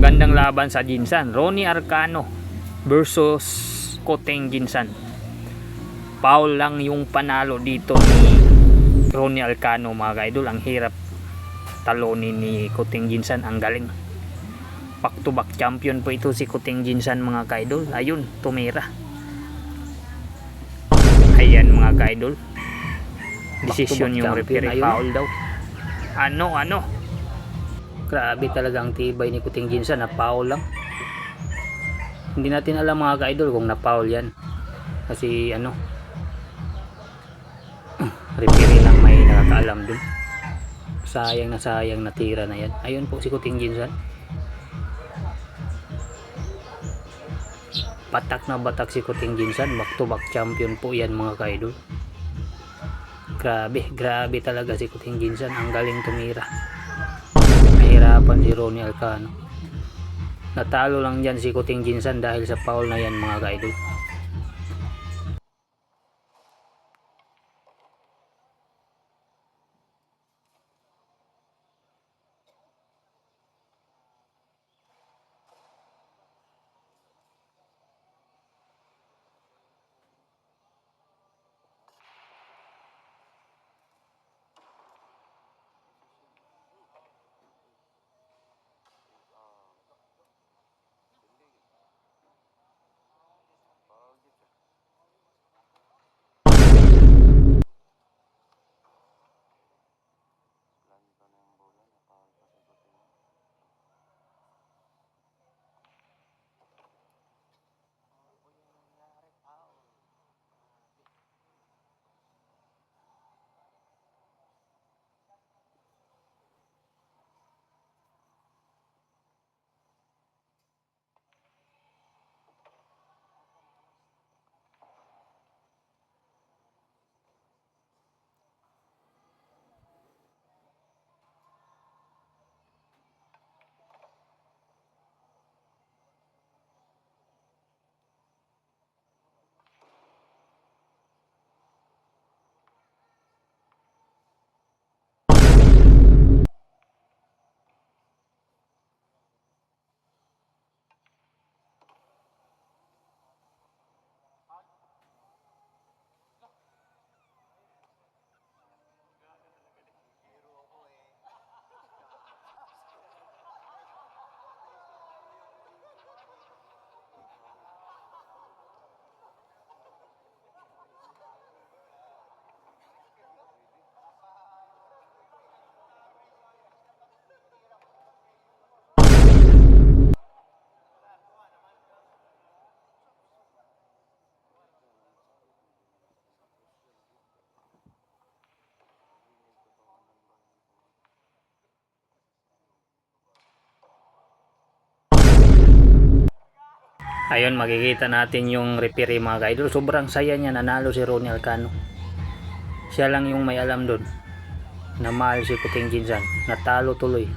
Magandang laban sa Ginsan. Ronnie Arcano versus Koteng Ginsan. Foul lang yung panalo dito ni Ronnie Arcano mga ka-idol. Ang hirap talunin ni Koteng Ginsan. Ang galing. Back to back champion po ito si Koteng Ginsan mga ka-idol. Ayun, tumira. Ayan mga ka-idol. Decision yung referee, foul daw. Ano? Grabe talaga ang tibay ni Koteng Ginsan, na foul lang. Hindi natin alam mga ka-idol kung na foul yan. Kasi referee lang may nakakaalam dun. Sayang na tira na yan. Ayun po si Koteng Ginsan. Batak na batak si Koteng Ginsan. Back to back champion po yan mga ka-idol. Grabe talaga si Koteng Ginsan. Ang galing tumira. Nahirapan si Ronnie Arcano. Natalo lang dyan si Koteng Ginsan dahil sa foul na yan mga ka-idol. Ayun, makikita natin yung referee mga ka-idol. Sobrang saya niya, nanalo si Ronnie Arcano. Siya lang yung may alam doon na mahal si Koteng Ginsan. Natalo tuloy.